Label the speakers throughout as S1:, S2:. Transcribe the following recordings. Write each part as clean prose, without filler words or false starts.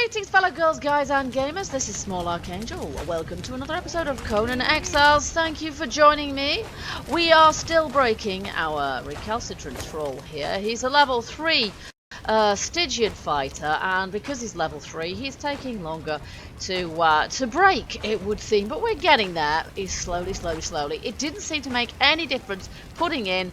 S1: Greetings fellow girls, guys and gamers, this is Small Archangel. Welcome to another episode of Conan Exiles. Thank you for joining me. We are still breaking our recalcitrant troll here. He's a level 3 Stygian fighter, and because he's level 3 he's taking longer to break, it would seem, but we're getting there. He's slowly. It didn't seem to make any difference putting in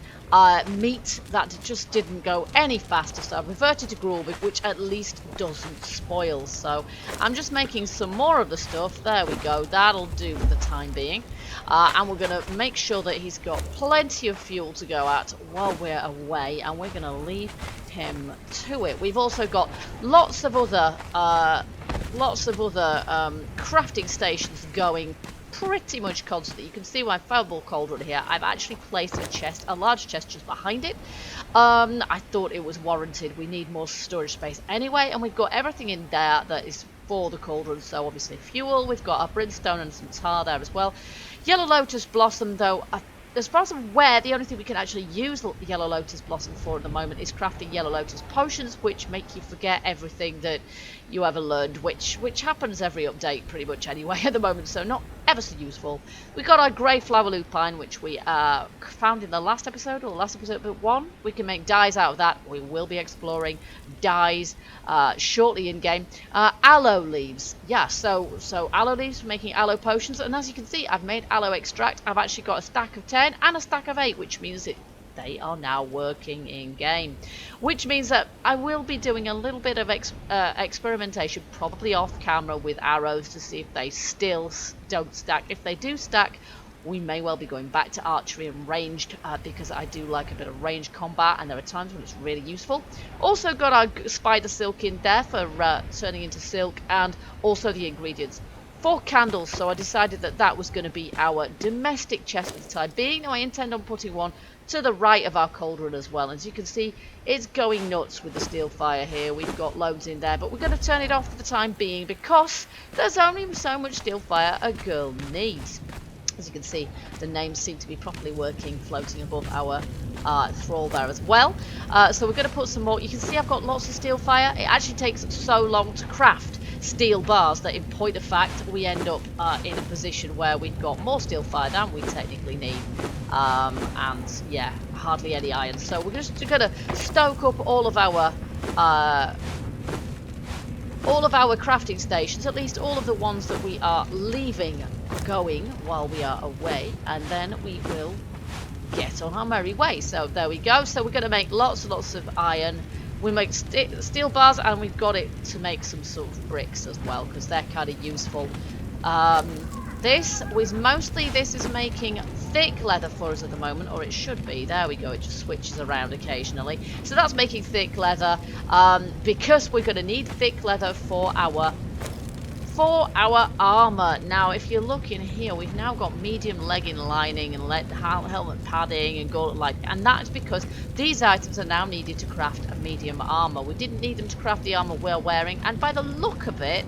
S1: meat that just didn't go any faster, so I've reverted to Gruel, which at least doesn't spoil. So I'm just making some more of the stuff. There we go, that'll do for the time being. And we're going to make sure that he's got plenty of fuel to go at while we're away, and we're going to leave him to it. We've also got lots of other crafting stations going pretty much constantly. You can see my fireball cauldron here. I've actually placed a large chest just behind it. I thought it was warranted. We need more storage space anyway, and we've got everything in there that is for the cauldron. So obviously fuel, we've got our brimstone and some tar there as well. Yellow lotus blossom, though, as far as I'm aware, the only thing we can actually use yellow lotus blossom for at the moment is crafting yellow lotus potions, which make you forget everything that you ever learned, which happens every update pretty much anyway at the moment, so not ever so useful. We got our grey flower lupine, which we found in the last episode, or last episode but 1. We can make dyes out of that. We will be exploring dyes shortly in game. Aloe leaves, yeah, so aloe leaves for making aloe potions, and as you can see, I've made aloe extract. I've actually got a stack of 10 and a stack of 8, which means they are now working in game, which means that I will be doing a little bit of experimentation, probably off camera, with arrows to see if they still don't stack. If they do stack, we may well be going back to archery and ranged, because I do like a bit of ranged combat, and there are times when it's really useful. Also got our spider silk in there for turning into silk, and also the ingredients. 4 candles, so I decided that was going to be our domestic chest for the time being. Now I intend on putting one to the right of our cauldron as well. As you can see, it's going nuts with the steel fire here. We've got loads in there, but we're going to turn it off for the time being because there's only so much steel fire a girl needs. As you can see, the names seem to be properly working, floating above our thrall there as well. So we're going to put some more. You can see I've got lots of steel fire. It actually takes so long to craft steel bars that in point of fact we end up in a position where we've got more steel fire than we technically need, and yeah, hardly any iron. So we're just going to stoke up all of our crafting stations, at least all of the ones that we are leaving going while we are away, and then we will get on our merry way. So there we go. So we're going to make lots and lots of iron. We make steel bars, and we've got it to make some sort of bricks as well, because they're kind of useful. This is making thick leather for us at the moment, or it should be. There we go, it just switches around occasionally. So that's making thick leather, because we're going to need thick leather for our armor. Now if you look in here, we've now got medium legging lining and helmet padding and gold lining, and that's because these items are now needed to craft a medium armor. We didn't need them to craft the armor we're wearing, and by the look of it,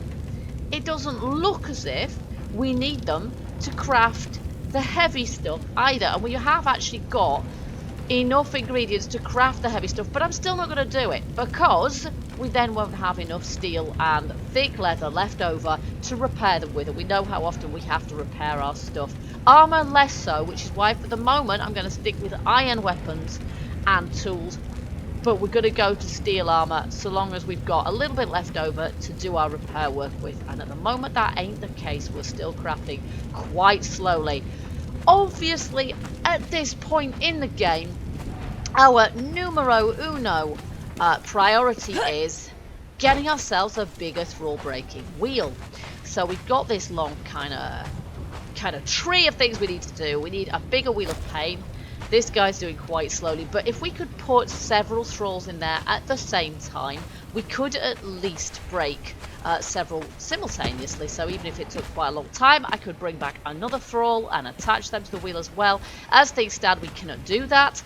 S1: it doesn't look as if we need them to craft the heavy stuff either. And we have actually got enough ingredients to craft the heavy stuff, but I'm still not going to do it because we then won't have enough steel and thick leather left over to repair them with, and we know how often we have to repair our stuff. Armor less so, which is why for the moment I'm going to stick with iron weapons and tools, but we're going to go to steel armor so long as we've got a little bit left over to do our repair work with, and at the moment that ain't the case. We're still crafting quite slowly. Obviously at this point in the game, our numero uno priority is getting ourselves a bigger thrall breaking wheel. So we've got this long kind of tree of things we need to do. We need a bigger wheel of pain. This guy's doing quite slowly, but if we could put several thralls in there at the same time, we could at least break several simultaneously. So even if it took quite a long time, I could bring back another thrall and attach them to the wheel as well. As things stand, we cannot do that.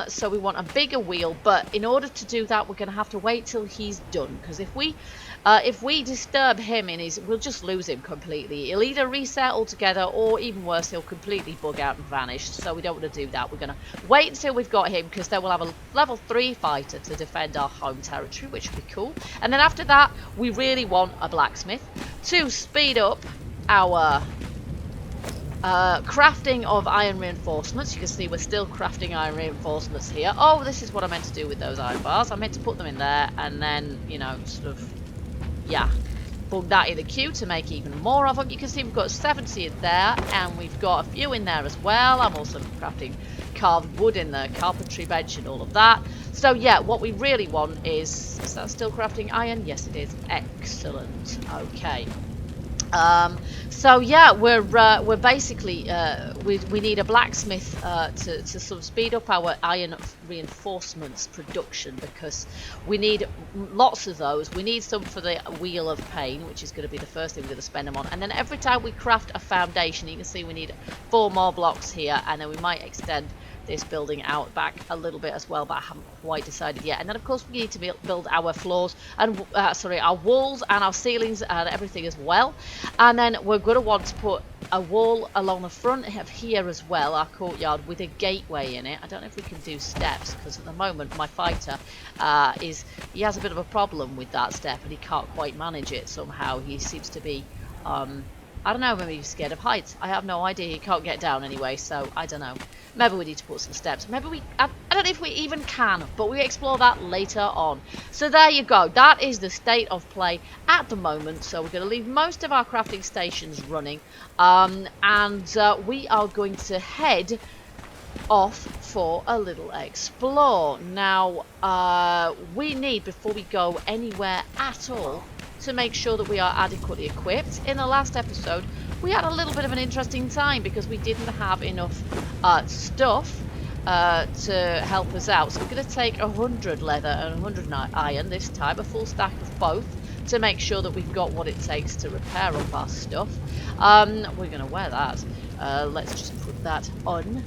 S1: So we want a bigger wheel, but in order to do that, we're going to have to wait till he's done, because if we disturb him in his, we'll just lose him completely. He'll either reset altogether, or even worse, he'll completely bug out and vanish. So we don't want to do that. We're going to wait until we've got him, because then we'll have a level 3 fighter to defend our home territory, which would be cool. And then after that, we really really want a blacksmith to speed up our crafting of iron reinforcements. You can see we're still crafting iron reinforcements here. Oh, this is what I meant to do with those iron bars. I meant to put them in there and then, you know, sort of, yeah, bung that in the queue to make even more of them. You can see we've got 70 in there and we've got a few in there as well. I'm also crafting carved wood in the carpentry bench and all of that. So yeah, what we really want is that still crafting iron? Yes, it is. Excellent. Okay. So yeah, we're basically we need a blacksmith to sort of speed up our iron reinforcements production, because we need lots of those. We need some for the wheel of pain, which is going to be the first thing we're going to spend them on. And then every time we craft a foundation, you can see we need 4 more blocks here, and then we might extend this building out back a little bit as well, but I haven't quite decided yet. And then of course we need to build our floors and our walls and our ceilings and everything as well. And then we're going to want to put a wall along the front of here as well, our courtyard, with a gateway in it. I don't know if we can do steps, because at the moment my fighter he has a bit of a problem with that step and he can't quite manage it somehow. He seems to be I don't know, maybe he's scared of heights. I have no idea. He can't get down anyway, so I don't know. Maybe we need to put some steps. Maybe I don't know if we even can, but we explore that later on. So there you go. That is the state of play at the moment. So we're going to leave most of our crafting stations running. And we are going to head off for a little explore. Now, we need, before we go anywhere at all, to make sure that we are adequately equipped. In the last episode, we had a little bit of an interesting time because we didn't have enough stuff to help us out. So we're going to take 100 leather and 100 iron this time, a full stack of both, to make sure that we've got what it takes to repair up our stuff. We're going to wear that. Let's just put that on.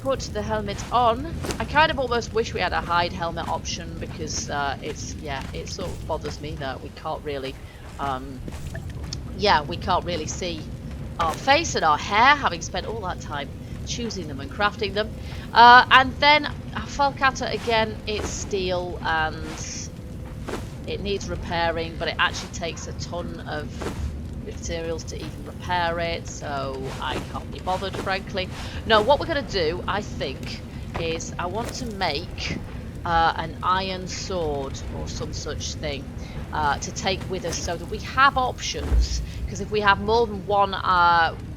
S1: Put the helmet on. I kind of almost wish we had a hide helmet option, because it sort of bothers me that we can't really we can't really see our face and our hair, having spent all that time choosing them and crafting them. And then Falcata, again, it's steel and it needs repairing, but it actually takes a ton of materials to even repair it, so I can't be bothered, frankly. No, what we're going to do, I think, is I want to make an iron sword or some such thing to take with us, so that we have options, because if we have more than one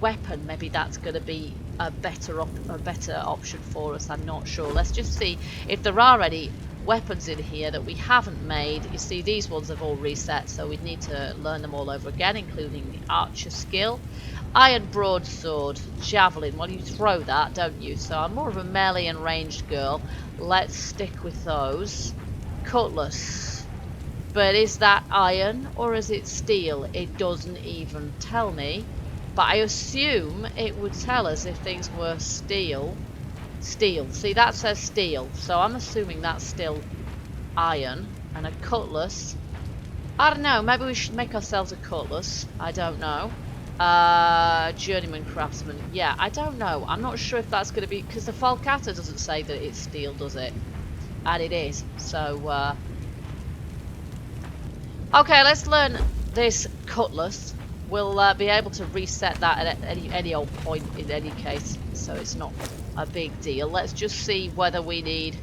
S1: weapon, maybe that's going to be a better option for us. I'm not sure. Let's just see if there are any weapons in here that we haven't made. You see, these ones have all reset, so we'd need to learn them all over again, including the archer skill. Iron broadsword, javelin. Well, you throw that, don't you? So I'm more of a melee and ranged girl. Let's stick with those. Cutlass. But is that iron or is it steel? It doesn't even tell me. But I assume it would tell us if things were steel. Steel. See, that says steel. So I'm assuming that's still iron. And a cutlass. I don't know. Maybe we should make ourselves a cutlass. I don't know. Journeyman craftsman. Yeah, I don't know. I'm not sure if that's going to be... Because the Falcata doesn't say that it's steel, does it? And it is. So, okay, let's learn this cutlass. We'll be able to reset that at any old point in any case. So it's not a big deal. Let's just see whether we need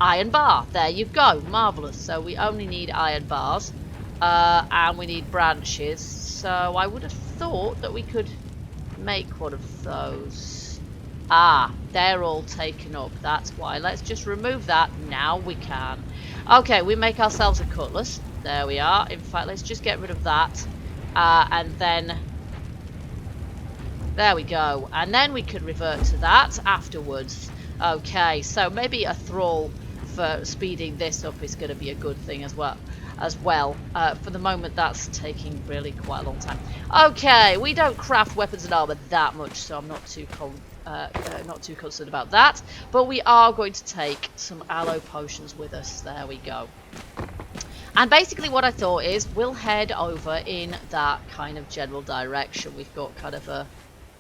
S1: iron bar. There you go. Marvellous. So we only need iron bars. And we need branches. So I would have thought that we could make one of those. Ah, they're all taken up. That's why. Let's just remove that. Now we can. Okay, we make ourselves a cutlass. There we are. In fact, let's just get rid of that. And then... There we go. And then we could revert to that afterwards. Okay, so maybe a thrall for speeding this up is going to be a good thing as well. For the moment, that's taking really quite a long time. Okay, we don't craft weapons and armor that much, so I'm not too concerned about that. But we are going to take some aloe potions with us. There we go. And basically what I thought is we'll head over in that kind of general direction. We've got kind of a,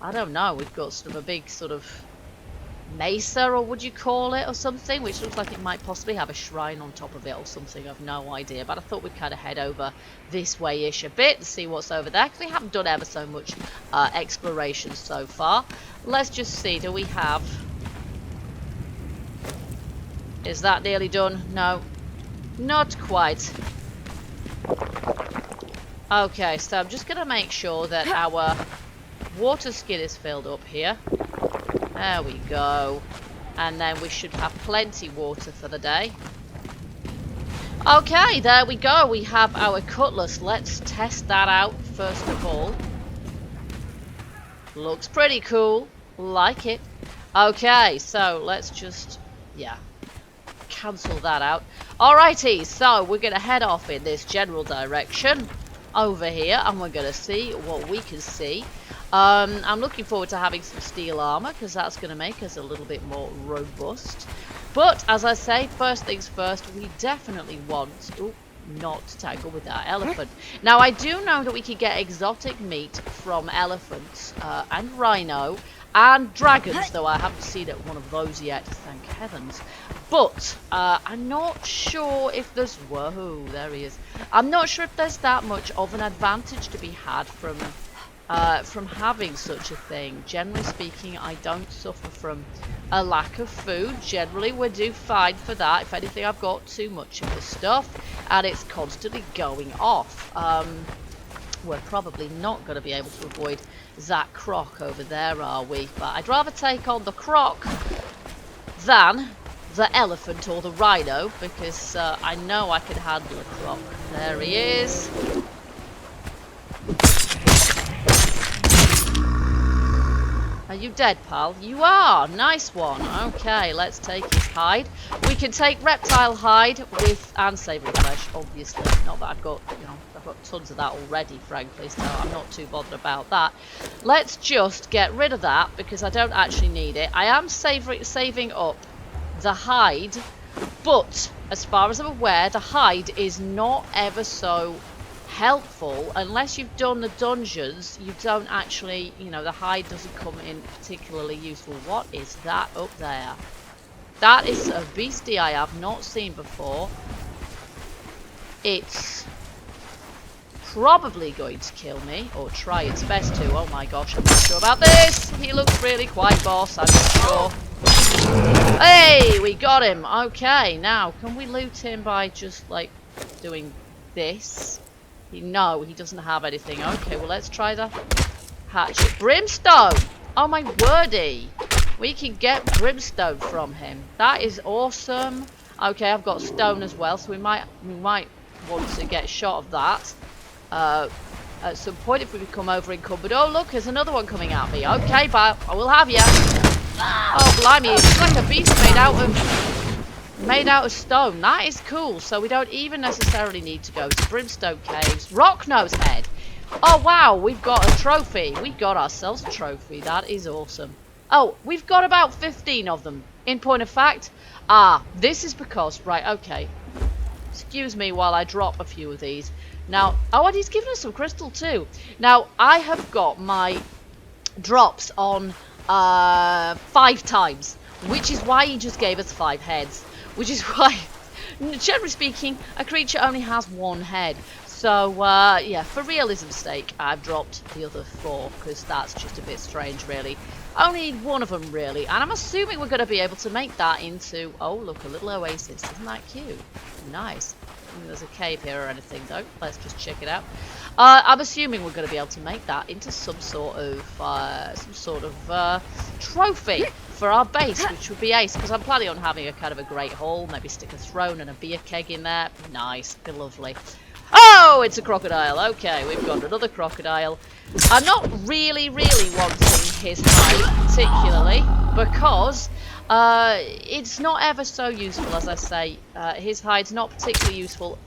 S1: I don't know, we've got sort of a big sort of mesa, or would you call it, or something, which looks like it might possibly have a shrine on top of it or something. I've no idea, but I thought we'd kind of head over this way-ish a bit and see what's over there, because we haven't done ever so much exploration so far. Let's just see, do we have... Is that nearly done? No, not quite. Okay, so I'm just going to make sure that our water skin is filled up here. There we go. And then we should have plenty water for the day. Okay, there we go. We have our cutlass. Let's test that out first of all. Looks pretty cool. Like it. Okay, so let's just... yeah. Cancel that out. Alrighty, so we're going to head off in this general direction over here, and we're going to see what we can see. I'm looking forward to having some steel armor, because that's going to make us a little bit more robust. But as I say, first things first, we definitely want not to tangle with that elephant. Now, I do know that we can get exotic meat from elephants and rhino and dragons, though I haven't seen one of those yet, thank heavens. But I'm not sure if there's... whoa, there he is. I'm not sure if there's that much of an advantage to be had from having such a thing. Generally speaking, I don't suffer from a lack of food. Generally, we do fine for that. If anything, I've got too much of the stuff, and it's constantly going off. We're probably not going to be able to avoid that croc over there, are we? But I'd rather take on the croc than the elephant or the rhino, because I know I can handle a croc. There he is. Are you dead, pal? You are! Nice one. Okay, let's take his hide. We can take reptile hide and savoury flesh, obviously. Not that I've got, I've got tons of that already, frankly, so I'm not too bothered about that. Let's just get rid of that, because I don't actually need it. I am saving up the hide, but as far as I'm aware, the hide is not ever so helpful unless you've done the dungeons. You don't actually, the hide doesn't come in particularly useful. What is that up there? That is a beastie I have not seen before. It's probably going to kill me, or try its best to. Oh my gosh, I'm not sure about this. He looks really quite boss, I'm not sure. Hey, we got him. Okay, now can we loot him by just like doing this? No, he doesn't have anything. Okay, well, let's try the hatchet. Brimstone! Oh my wordy! We can get brimstone from him. That is awesome. Okay, I've got stone as well, so we might want to get a shot of that at some point if we become over encumbered. Oh, look, there's another one coming at me. Okay, but I will have you. Oh, blimey, it's like a beast made out of stone. That is cool. So we don't even necessarily need to go to Brimstone Caves. Rocknose head. Oh wow, we've got a trophy. We got ourselves a trophy. That is awesome. Oh, we've got about 15 of them. In point of fact, this is because, right, okay. Excuse me while I drop a few of these. Now, oh, and he's given us some crystal too. Now, I have got my drops on 5 times, which is why he just gave us 5 heads. Which is why, generally speaking, a creature only has 1 head. So, yeah, for realism's sake, I've dropped the other 4, because that's just a bit strange, really. Only 1 of them, really. And I'm assuming we're going to be able to make that into... oh, look, a little oasis. Isn't that cute? Nice. I don't think there's a cave here or anything, though. Let's just check it out. I'm assuming we're going to be able to make that into some sort of trophy for our base, which would be ace, because I'm planning on having a kind of a great hall, maybe stick a throne and a beer keg in there. Nice, be lovely. Oh, it's a crocodile. Okay, we've got another crocodile. I'm not really wanting his hide particularly, because it's not ever so useful, as I say. His hide's not particularly useful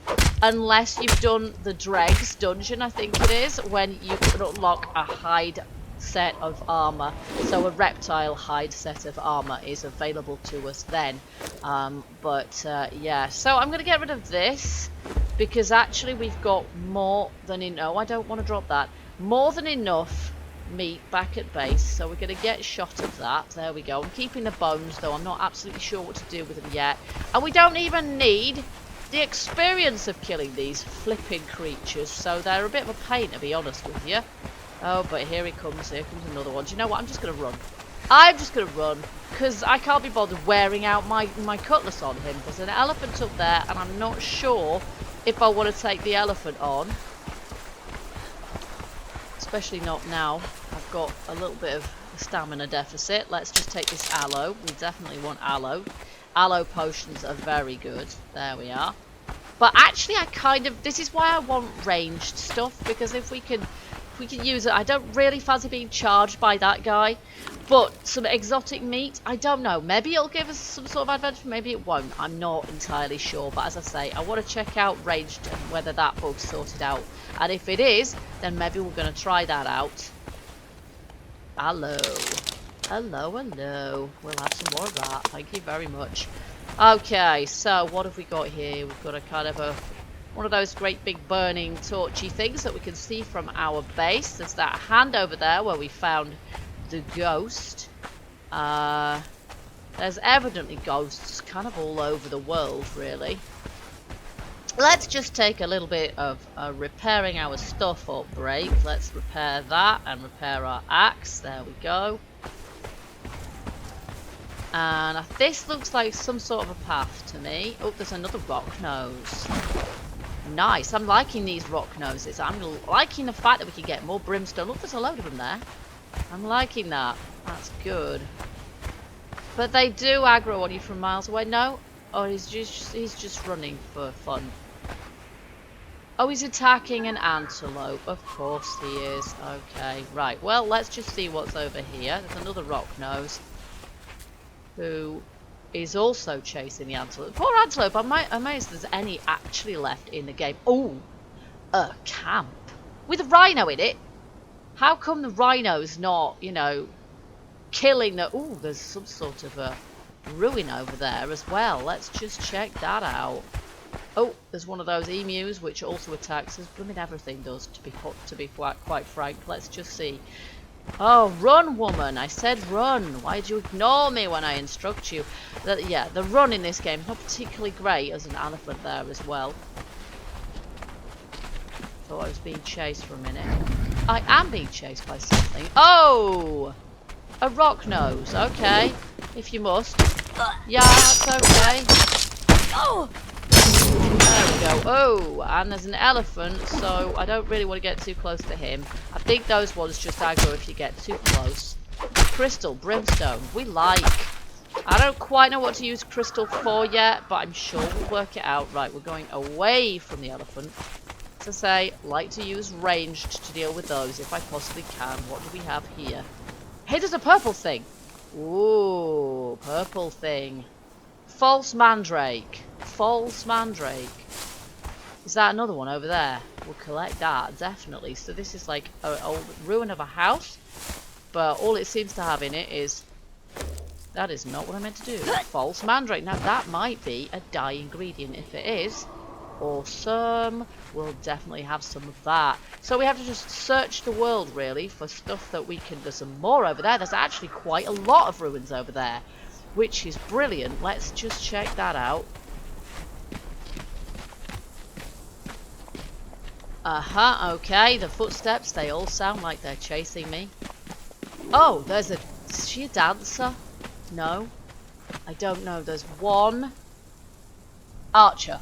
S1: unless you've done the Dregs dungeon, I think it is, when you can unlock a hide set of armor. So a reptile hide set of armor is available to us then. Yeah, so I'm going to get rid of this, because actually we've got more than enough. No, I don't want to drop that. More than enough meat back at base, so we're going to get shot of that. There we go. I'm keeping the bones, though. I'm not absolutely sure what to do with them yet. And we don't even need the experience of killing these flipping creatures, so they're a bit of a pain, to be honest with you. Oh, but here he comes. Here comes another one. Do you know what? I'm just going to run. I'm just going to run, because I can't be bothered wearing out my cutlass on him. There's an elephant up there, and I'm not sure if I want to take the elephant on. Especially not now. I've got a little bit of a stamina deficit. Let's just take this aloe. We definitely want aloe. Aloe potions are very good. There we are. But actually, this is why I want ranged stuff, because if we can use it. I don't really fancy being charged by that guy. But some exotic meat, I don't know. Maybe it'll give us some sort of advantage, maybe it won't. I'm not entirely sure. But as I say, I want to check out ranged and whether that bug's sorted out. And if it is, then maybe we're going to try that out. Hello. Hello, hello. We'll have some more of that. Thank you very much. Okay, so what have we got here? We've got a kind of one of those great big burning torchy things that we can see from our base. There's that hand over there where we found the ghost. There's evidently ghosts kind of all over the world, really. Let's just take a little bit of repairing our stuff up break. Let's repair that and repair our axe. There we go. And this looks like some sort of a path to me. Oh, there's another rock nose. Nice. I'm liking these rock noses. I'm liking the fact that we can get more brimstone. Look, there's a load of them there. I'm liking that. That's good. But they do aggro on you from miles away. No? Oh, he's just running for fun. Oh, he's attacking an antelope. Of course he is. Okay, right. Well, let's just see what's over here. There's another rock nose who is also chasing the antelope. Poor antelope. I'm amazed there's any actually left in the game. Oh, a camp with a rhino in it. How come the rhino's not, you know, killing the... Oh, there's some sort of a ruin over there as well. Let's just check that out. Oh, there's one of those emus which also attacks us. Blooming everything does, to be quite frank. Let's just see. Oh, run, woman. I said run. Why did you ignore me when I instruct you? Yeah, the run in this game is not particularly great. As an elephant there as well. Thought I was being chased for a minute. I am being chased by something. Oh! A rock nose. Okay. If you must. Yeah, that's okay. Oh! There we go. Oh, and there's an elephant, so I don't really want to get too close to him. I think those ones just aggro if you get too close. Crystal, brimstone, we like. I don't quite know what to use crystal for yet, but I'm sure we'll work it out. Right, we're going away from the elephant. To say, like to use ranged to deal with those if I possibly can. What do we have here? Hey, there's a purple thing. Ooh, purple thing. False mandrake. False mandrake. Is that another one over there? We'll collect that, definitely. So this is like an old ruin of a house. But all it seems to have in it is... That is not what I meant to do. False mandrake. Now that might be a dye ingredient. If it is, awesome. We'll definitely have some of that. So we have to just search the world, really, for stuff that we can... There's some more over there. There's actually quite a lot of ruins over there, which is brilliant. Let's just check that out. Okay. The footsteps, they all sound like they're chasing me. Oh, there's a... Is she a dancer? No. I don't know. There's one... Archer.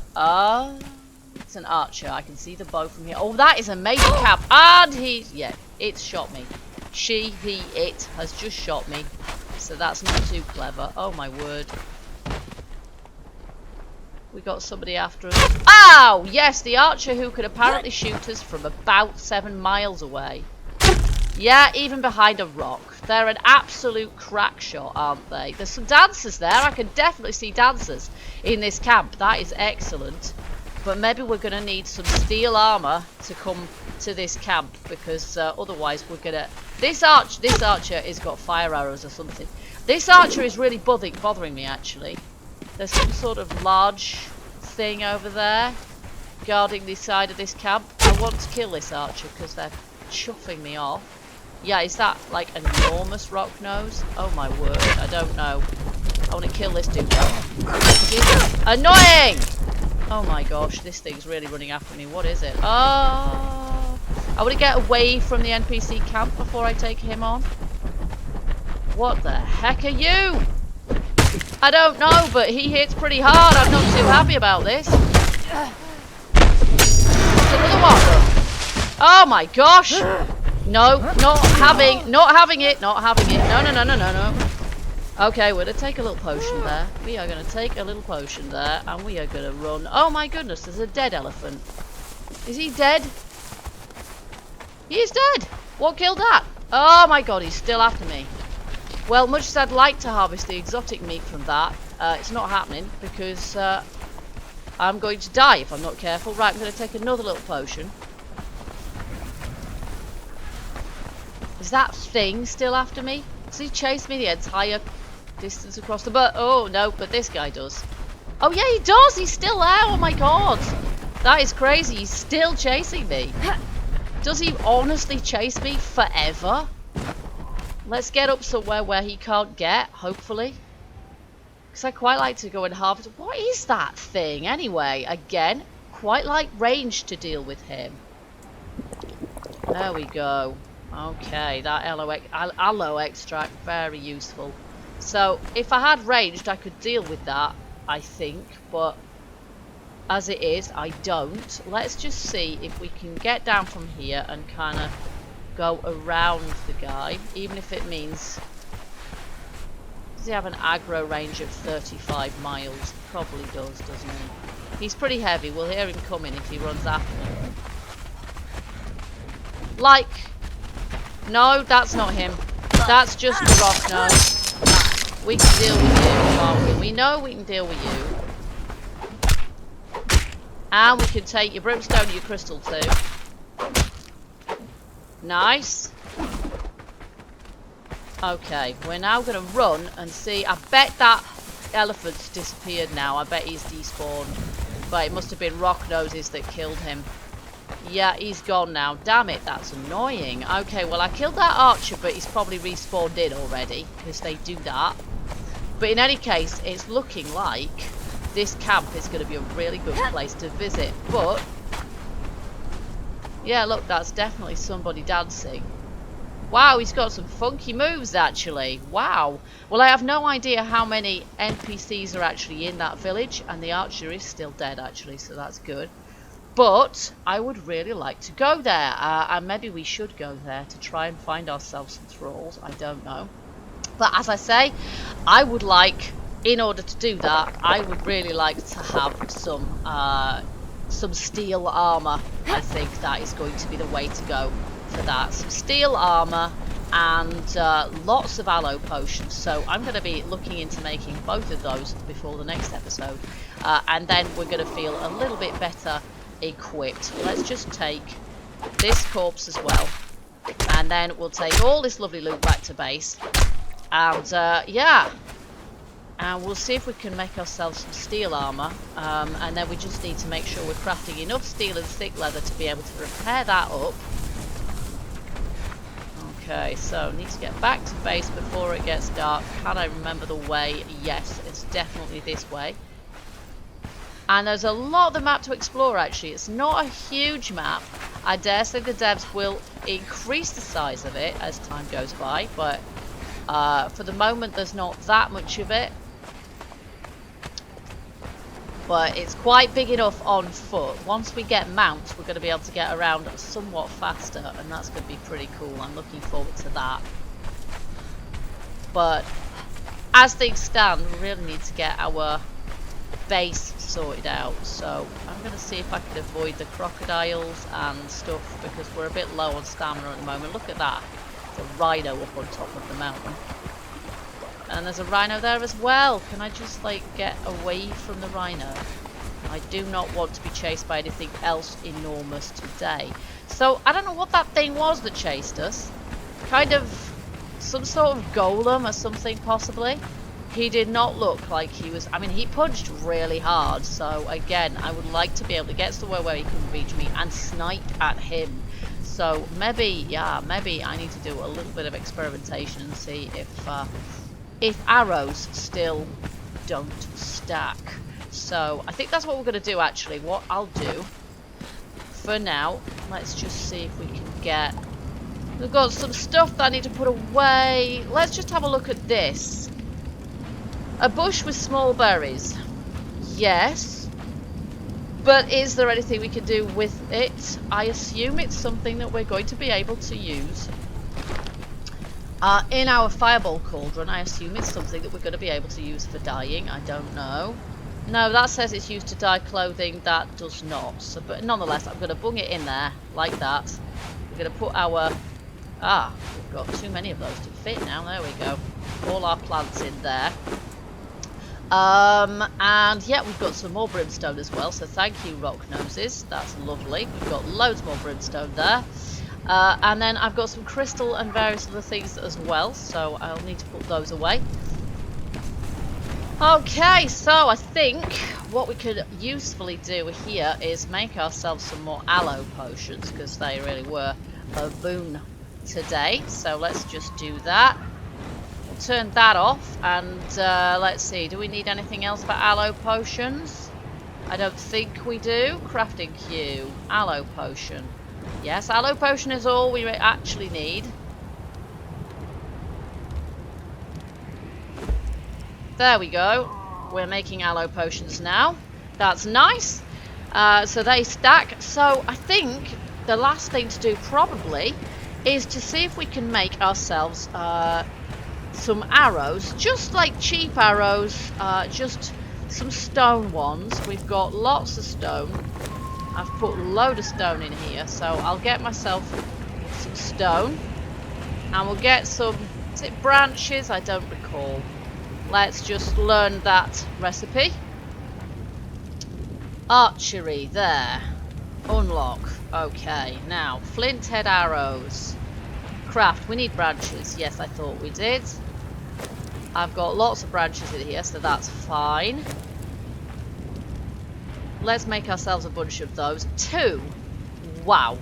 S1: It's an archer. I can see the bow from here. Oh, that is a major cap. And yeah, it's shot me. She, he, it has just shot me. So that's not too clever. Oh my word. We got somebody after us. Ow! Yes, the archer who could apparently shoot us from about 7 miles away. Yeah, even behind a rock. They're an absolute crack shot, aren't they? There's some dancers there. I can definitely see dancers in this camp. That is excellent. But maybe we're going to need some steel armor to come to this camp, because otherwise we're going to... This archer has got fire arrows or something. This archer is really bothering me, actually. There's some sort of large thing over there guarding the side of this camp. I want to kill this archer because they're chuffing me off. Yeah, is that like an enormous rock nose? Oh my word, I don't know. I want to kill this dude though. He's annoying! Oh my gosh, this thing's really running after me. What is it? Oh! I want to get away from the NPC camp before I take him on. What the heck are you? I don't know, but he hits pretty hard. I'm not too happy about this. Another one. Oh my gosh! No, not having it, not having it. No. Okay, we're gonna take a little potion there. We are gonna take a little potion there, and we are gonna run. Oh my goodness, there's a dead elephant. Is he dead? He is dead! What killed that? Oh my god, he's still after me. Well, much as I'd like to harvest the exotic meat from that, it's not happening because I'm going to die if I'm not careful. Right, I'm gonna take another little potion. Is that thing still after me? Does he chase me the entire distance across the boat? Oh no, but this guy does. Oh yeah, he does! He's still there! Oh my god! That is crazy, he's still chasing me. Does he honestly chase me forever? Let's get up somewhere where he can't get, hopefully. Because I quite like to go and harvest. What is that thing anyway? Again, quite like range to deal with him. There we go. Okay, that aloe extract, very useful. So, if I had ranged, I could deal with that, I think, but as it is, I don't. Let's just see if we can get down from here and kind of go around the guy, even if it means... Does he have an aggro range of 35 miles? Probably does, doesn't he? He's pretty heavy, we'll hear him coming if he runs after me. Like... No, that's not him. That's just the Rocknose. We can deal with you, can't we? We know we can deal with you. And we can take your brimstone and your crystal too. Nice. Okay, we're now going to run and see. I bet that elephant's disappeared now. I bet he's despawned. But it must have been Rocknoses that killed him. Yeah, he's gone now. Damn it, that's annoying. Okay, well, I killed that archer, but he's probably respawned in already, because they do that. But in any case, it's looking like this camp is going to be a really good place to visit. But, yeah, look, that's definitely somebody dancing. Wow, he's got some funky moves, actually. Wow. Well, I have no idea how many NPCs are actually in that village, and the archer is still dead, actually, so that's good. But I would really like to go there, and maybe we should go there to try and find ourselves some thralls. I don't know. But as I say, I would like, in order to do that, I would really like to have some steel armor. I think that is going to be the way to go for that. Some steel armor and lots of aloe potions. So I'm going to be looking into making both of those before the next episode. And then we're going to feel a little bit better equipped. Let's just take this corpse as well, and then we'll take all this lovely loot back to base, and yeah, and we'll see if we can make ourselves some steel armor, and then we just need to make sure we're crafting enough steel and thick leather to be able to repair that up. Okay, so need to get back to base before it gets dark. Can I remember the way? Yes, it's definitely this way. And there's a lot of the map to explore, actually. It's not a huge map. I dare say the devs will increase the size of it as time goes by, but for the moment there's not that much of it. But it's quite big enough on foot. Once we get mounts, we're going to be able to get around somewhat faster, and that's going to be pretty cool. I'm looking forward to that. But as things stand, we really need to get our base sorted out, so I'm going to see if I can avoid the crocodiles and stuff, because we're a bit low on stamina at the moment. Look at that, the rhino up on top of the mountain, and there's a rhino there as well. Can I just like get away from the rhino? I do not want to be chased by anything else enormous today. So I don't know what that thing was that chased us. Kind of some sort of golem or something, possibly. He did not look like he was... I mean, he punched really hard, so again, I would like to be able to get somewhere where he can reach me and snipe at him. So maybe, yeah, maybe I need to do a little bit of experimentation and see if arrows still don't stack. So I think that's what we're going to do actually. What I'll do for now, let's just see if we can get... We've got some stuff that I need to put away. Let's just have a look at this. A bush with small berries. Yes. But is there anything we can do with it? I assume it's something that we're going to be able to use. In our fireball cauldron, I assume it's something that we're going to be able to use for dyeing. I don't know. No, that says it's used to dye clothing. That does not. So, but nonetheless, I'm going to bung it in there like that. We're going to put our... Ah, we've got too many of those to fit now. There we go. All our plants in there. And yeah, we've got some more brimstone as well. So thank you, Rocknoses. That's lovely. We've got loads more brimstone there. And then I've got some crystal and various other things as well. So I'll need to put those away. Okay, so I think what we could usefully do here is make ourselves some more aloe potions, because they really were a boon today. So let's just do that. We'll turn that off, and let's see, do we need anything else for aloe potions? I don't think we do. Crafting queue, aloe potion. Yes, aloe potion is all we actually need. There we go. We're making aloe potions now. That's nice. So they stack. So I think the last thing to do probably is to see if we can make ourselves some arrows, just like cheap arrows, just some stone ones. We've got lots of stone. I've put a load of stone in here, so I'll get myself some stone, and we'll get some, is it branches? I don't recall. Let's just learn that recipe. Archery, there. Unlock. Okay, now flint head arrows. Craft, we need branches. Yes, I thought we did. I've got lots of branches in here, so that's fine. Let's make ourselves a bunch of those. 2. Wow.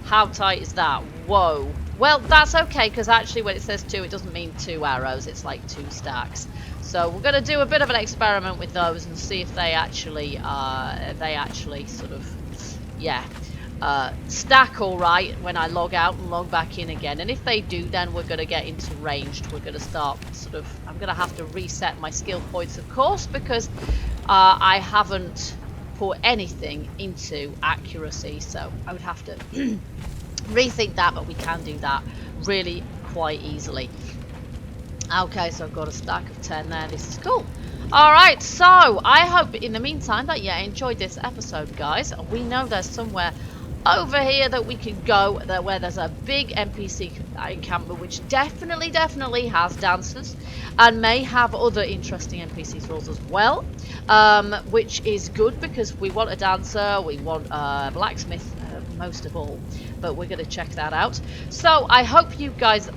S1: How tight is that? Whoa. Well, that's okay, because actually when it says 2, it doesn't mean 2 arrows. It's like 2 stacks. So we're going to do a bit of an experiment with those and see if they actually sort of, yeah, stack all right when I log out and log back in again. And if they do, then we're going to get into ranged. We're going to start sort of, I'm going to have to reset my skill points, of course, because I haven't put anything into accuracy. So I would have to rethink that, but we can do that really quite easily. Okay, so I've got a stack of 10 there. This is cool. Alright, so I hope in the meantime that you enjoyed this episode, guys. We know there's somewhere over here that we can go where there's a big NPC encampment, which definitely has dancers and may have other interesting NPC rules as well, which is good because we want a dancer, we want a blacksmith most of all, but we're going to check that out. So I hope you guys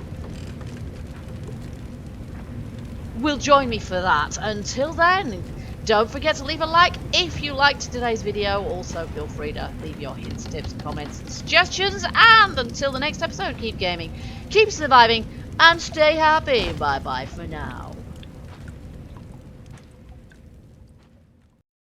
S1: will join me for that. Until then, don't forget to leave a like if you liked today's video. Also, feel free to leave your hints, tips, comments, and suggestions. And until the next episode, keep gaming, keep surviving, and stay happy. Bye bye for now.